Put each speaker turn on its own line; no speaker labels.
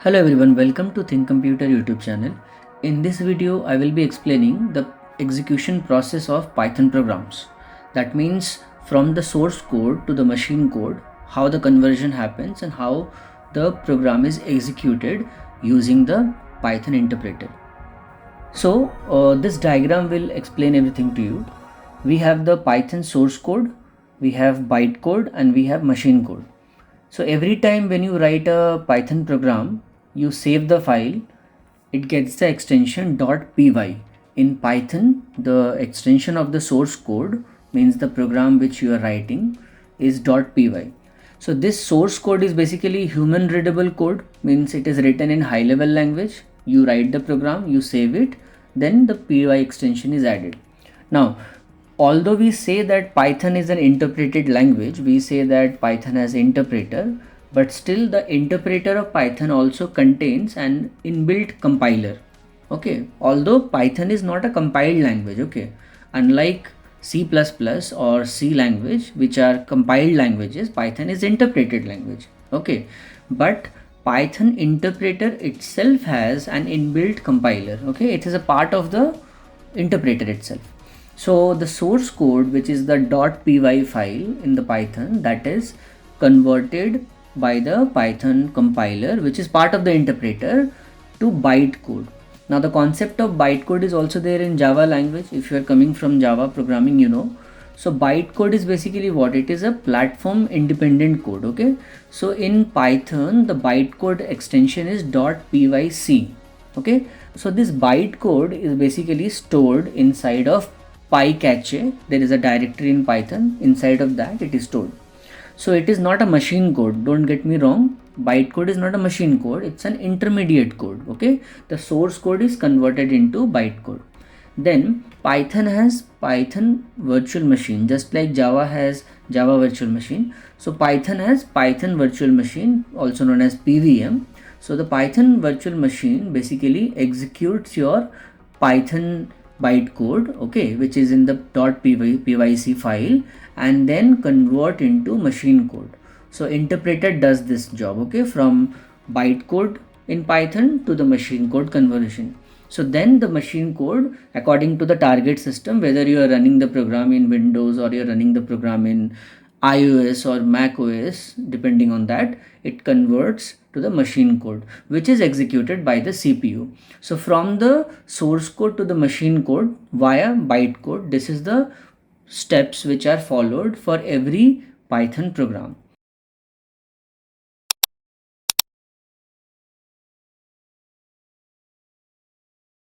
Hello everyone, welcome to ThinkComputer YouTube channel. In this video, I will be explaining the execution process of Python programs. That means from the source code to the machine code, how the conversion happens and how the program is executed using the Python interpreter. So this diagram will explain everything to you. We have the Python source code, we have bytecode and we have machine code. So every time when you write a Python program, you save the file, it gets the extension .py. In Python, the extension of the source code means the program which you are writing is .py. So this source code is basically human readable code, means it is written in high level language. You write the program, you save it, then the py extension is added. Now, although we say that Python is an interpreted language, we say that Python has interpreter, but still the interpreter of Python also contains an inbuilt compiler. Okay, although Python is not a compiled language, okay, unlike C++ or C language, which are compiled languages, Python is interpreted language. Okay, but Python interpreter itself has an inbuilt compiler. Okay, it is a part of the interpreter itself. So the source code, which is the .py file in the Python, that is converted by the Python compiler, which is part of the interpreter, to bytecode. Now the concept of bytecode is also there in Java language. If you are coming from Java programming, you know. So bytecode is basically what? It is a platform independent code. Okay. So in Python, the bytecode extension is .pyc. Okay. So this bytecode is basically stored inside of PyCache. There is a directory in Python. Inside of that it is stored. So it is not a machine code. Don't get me wrong. Bytecode is not a machine code. It's an intermediate code. Okay. The source code is converted into bytecode. Then Python has Python virtual machine, just like Java has Java virtual machine. So Python has Python virtual machine, also known as PVM. So the Python virtual machine basically executes your Python bytecode, okay, which is in the .pyc file, and then convert into machine code. So interpreter does this job, okay, from bytecode in Python to the machine code conversion. So then the machine code, according to the target system, whether you are running the program in Windows or you're running the program in iOS or Mac OS, depending on that, it converts to the machine code, which is executed by the CPU. So from the source code to the machine code via bytecode, this is the steps which are followed for every Python program.